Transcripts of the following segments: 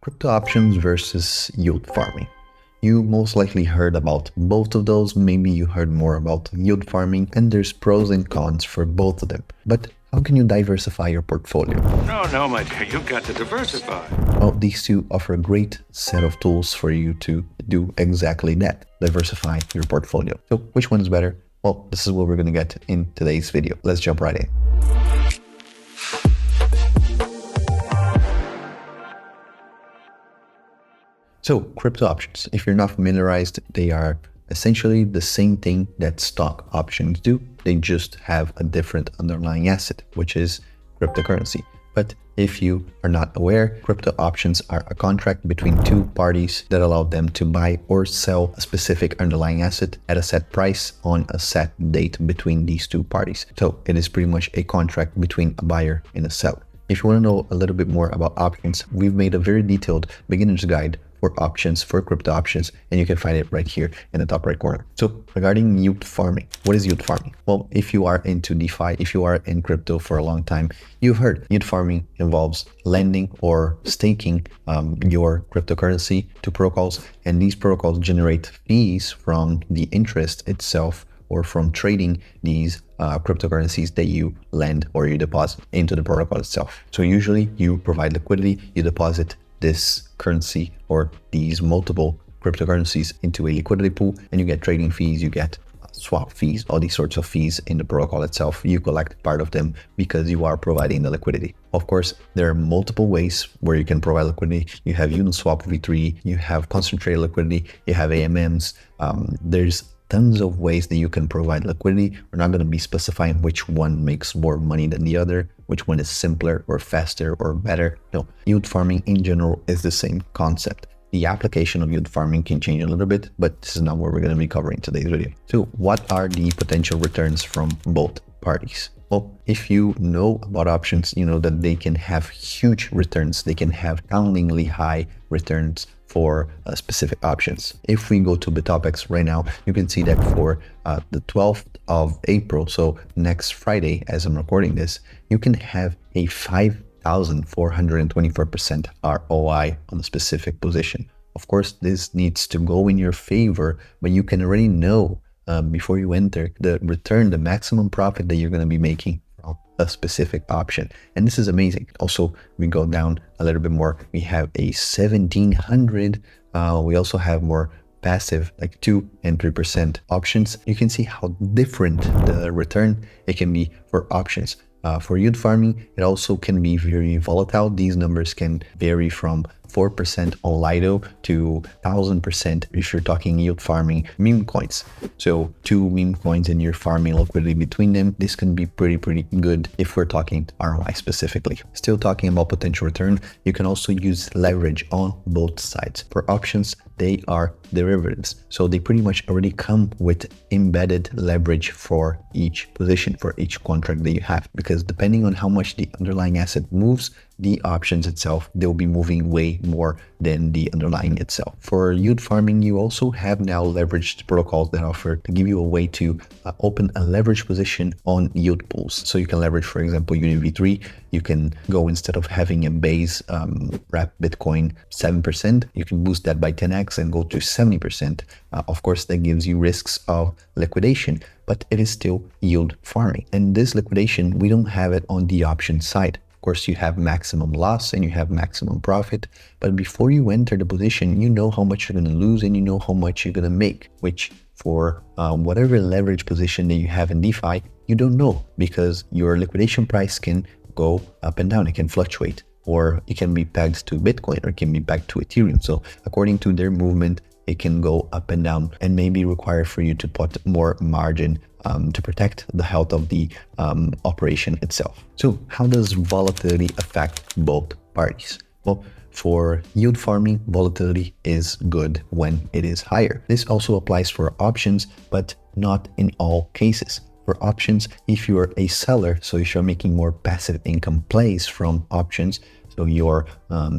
Crypto options versus yield farming. You most likely heard about both of those, maybe you heard more about yield farming, and there's pros and cons for both of them. But how can you diversify your portfolio? No, my dear, you've got to diversify. Well, these two offer a great set of tools for you to do exactly that, diversify your portfolio. So which one is better? Well, this is what we're going to get in today's video. Let's jump right in. So crypto options, if you're not familiarized, they are essentially the same thing that stock options do. They just have a different underlying asset, which is cryptocurrency. But if you are not aware, crypto options are a contract between two parties that allow them to buy or sell a specific underlying asset at a set price on a set date between these two parties. So it is pretty much a contract between a buyer and a seller. If you want to know a little bit more about options, we've made a very detailed beginner's guide for options, for crypto options, and you can find it right here in the top right corner. So regarding yield farming, what is yield farming? Well, if you are into DeFi, if you are in crypto for a long time, you've heard yield farming involves lending or staking your cryptocurrency to protocols, and these protocols generate fees from the interest itself or from trading these cryptocurrencies that you lend or you deposit into the protocol itself. So usually you provide liquidity, you deposit this currency or these multiple cryptocurrencies into a liquidity pool, and you get trading fees, you get swap fees, all these sorts of fees in the protocol itself. You collect part of them because you are providing the liquidity. Of course, there are multiple ways where you can provide liquidity. You have Uniswap v3, you have concentrated liquidity, you have AMMs. There's tons of ways that you can provide liquidity. We're not going to be specifying which one makes more money than the other, which one is simpler or faster or better. No, yield farming in general is the same concept. The application of yield farming can change a little bit, but this is not what we're going to be covering in today's video. So what are the potential returns from both parties? Well, if you know about options, you know that they can have huge returns. They can have astoundingly high returns for specific options. If we go to BitOpX right now, you can see that for the 12th of April, so next Friday, as I'm recording this, you can have a 5,424% ROI on a specific position. Of course, this needs to go in your favor, but you can already know before you enter the return, the maximum profit that you're going to be making from a specific option. And this is amazing. Also, we go down a little bit more. We have a 1,700. We also have more passive, like 2 and 3% options. You can see how different the return it can be for options. For yield farming, it also can be very volatile. These numbers can vary from 4% on Lido to 1,000% if you're talking yield farming meme coins. So 2 meme coins and you're farming liquidity between them. This can be pretty good if we're talking ROI specifically. Still talking about potential return, you can also use leverage on both sides. For options, they are derivatives. So they pretty much already come with embedded leverage for each position, for each contract that you have, because depending on how much the underlying asset moves, the options itself, they'll be moving way more than the underlying itself. For yield farming, you also have now leveraged protocols that offer to give you a way to open a leverage position on yield pools. So you can leverage, for example, UniV3. You can go, instead of having a base wrap Bitcoin 7%, you can boost that by 10x and go to 70%. Of course, that gives you risks of liquidation, but it is still yield farming. And this liquidation, we don't have it on the option side. Of course, you have maximum loss and you have maximum profit, but before you enter the position, you know how much you're going to lose and you know how much you're going to make, which for whatever leverage position that you have in DeFi, you don't know, because your liquidation price can go up and down. It can fluctuate, or it can be pegged to Bitcoin, or it can be pegged to Ethereum. So according to their movement, it can go up and down and maybe require for you to put more margin to protect the health of the operation itself. So how does volatility affect both parties? Well, for yield farming, volatility is good when it is higher. This also applies for options, but not in all cases. For options, if you're a seller, so if you're making more passive income plays from options, so you're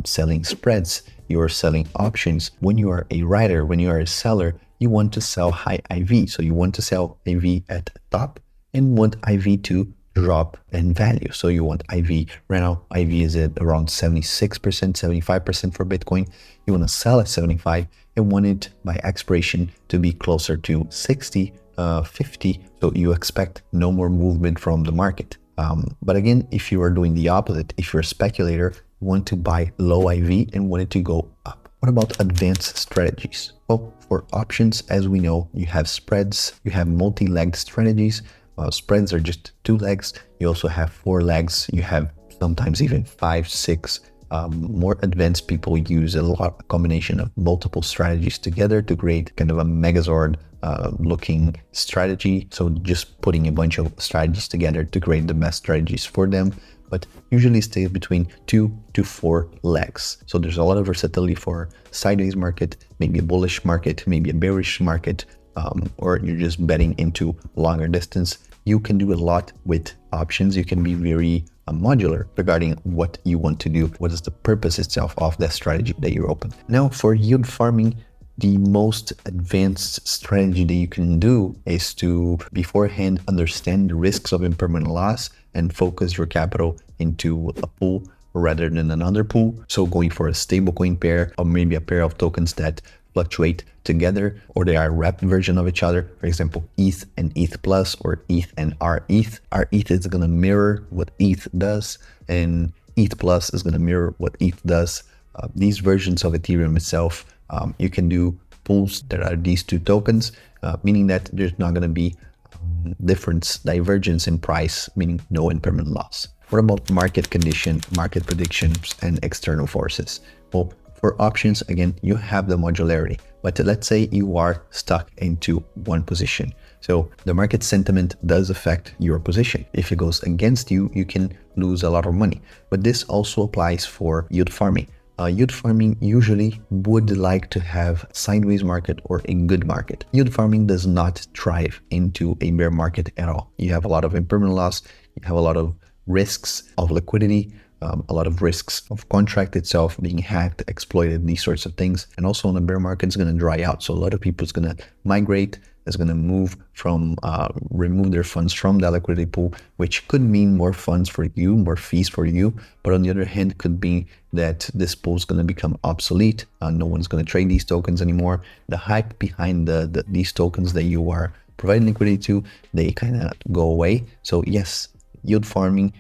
selling spreads, you're selling options. When you are a writer, when you are a seller, you want to sell high IV. So you want to sell IV at the top and want IV to drop in value. So you want IV. Right now, IV is at around 76%, 75% for Bitcoin. You want to sell at 75 and want it by expiration to be closer to 60, 50. So you expect no more movement from the market. But again, if you are doing the opposite, if you're a speculator, you want to buy low IV and want it to go up. What about advanced strategies? Well, for options, as we know, you have spreads, you have multi-legged strategies. Spreads are just 2 legs. You also have 4 legs. You have sometimes even 5, 6. More advanced people use a combination of multiple strategies together to create kind of a Megazord looking strategy. So just putting a bunch of strategies together to create the best strategies for them, but usually stays between 2 to 4 legs. So there's a lot of versatility for sideways market, maybe a bullish market, maybe a bearish market, or you're just betting into longer distance. You can do a lot with options. You can be very modular regarding what you want to do. What is the purpose itself of that strategy that you open? Now, for yield farming, the most advanced strategy that you can do is to beforehand understand the risks of impermanent loss and focus your capital into a pool rather than another pool. So going for a stablecoin pair or maybe a pair of tokens that fluctuate together or they are a wrapped version of each other. For example, ETH and ETH Plus or ETH and RETH. RETH is going to mirror what ETH does and ETH Plus is going to mirror what ETH does. These versions of Ethereum itself, you can do pools that are these 2 tokens, meaning that there's not going to be divergence in price, meaning no impermanent loss. What about market condition, market predictions, and external forces? Well, for options, again, you have the modularity, but let's say you are stuck into one position. So the market sentiment does affect your position. If it goes against you, you can lose a lot of money. But this also applies for yield farming. Yield farming usually would like to have sideways market or a good market. Yield farming does not thrive into a bear market at all. You have a lot of impermanent loss, you have a lot of risks of liquidity, a lot of risks of contract itself being hacked, exploited, these sorts of things. And also on a bear market, it's going to dry out. So a lot of people is going to migrate, is going to move from, remove their funds from the liquidity pool, which could mean more funds for you, more fees for you. But on the other hand, could be that this pool is going to become obsolete. No one's going to trade these tokens anymore. The hype behind these tokens that you are providing liquidity to, they kind of go away. So yes, yield farming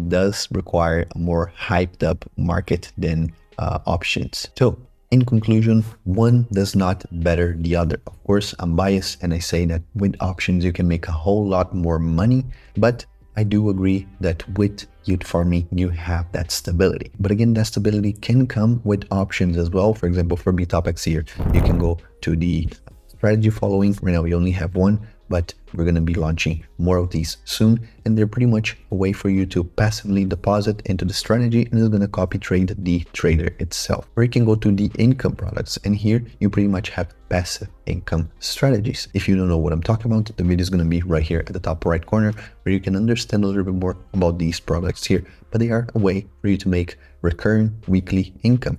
does require a more hyped up market than options. So in conclusion, one does not better the other. Of course, I'm biased and I say that with options you can make a whole lot more money, but I do agree that with yield farming you have that stability. But again, that stability can come with options as well. For example, for BTOPX here, you can go to the strategy following. Right now we only have one, but we're going to be launching more of these soon, and they're pretty much a way for you to passively deposit into the strategy, and it's going to copy trade the trader itself. Or you can go to the income products, and here you pretty much have passive income strategies. If you don't know what I'm talking about, the video is going to be right here at the top right corner where you can understand a little bit more about these products here. But they are a way for you to make recurring weekly income,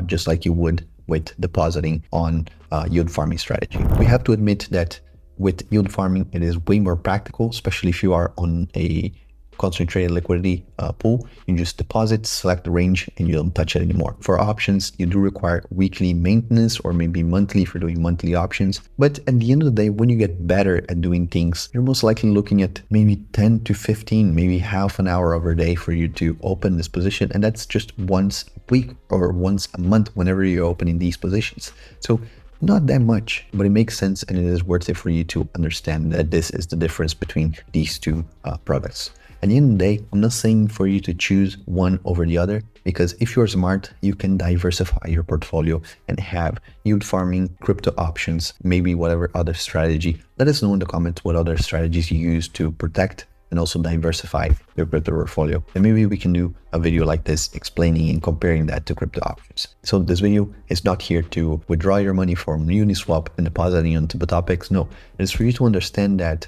just like you would with depositing on yield farming strategy. We have to admit that with yield farming, it is way more practical, especially if you are on a concentrated liquidity pool. You just deposit, select the range, and you don't touch it anymore. For options, you do require weekly maintenance or maybe monthly for doing monthly options. But at the end of the day, when you get better at doing things, you're most likely looking at maybe 10 to 15, maybe half an hour of a day for you to open this position. And that's just once a week or once a month whenever you're opening these positions. So not that much, but it makes sense and it is worth it for you to understand that this is the difference between these two products. At the end of the day, I'm not saying for you to choose one over the other, because if you're smart, you can diversify your portfolio and have yield farming, crypto options, maybe whatever other strategy. Let us know in the comments what other strategies you use to protect and also diversify your crypto portfolio. And maybe we can do a video like this explaining and comparing that to crypto options. So this video is not here to withdraw your money from Uniswap and depositing onto BTOPX. No, it's for you to understand that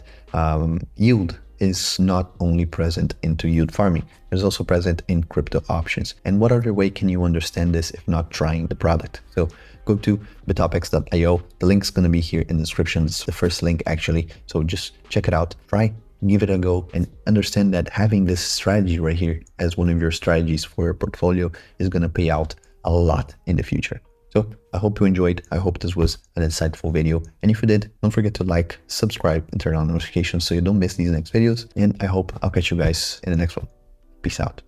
yield is not only present into yield farming, it's also present in crypto options. And what other way can you understand this if not trying the product? So go to bitopx.io. The link's going to be here in the description. It's the first link actually. So just check it out, try give it a go and understand that having this strategy right here as one of your strategies for your portfolio is going to pay out a lot in the future. So I hope you enjoyed. I hope this was an insightful video. And if you did, don't forget to like, subscribe, and turn on notifications so you don't miss these next videos. And I hope I'll catch you guys in the next one. Peace out.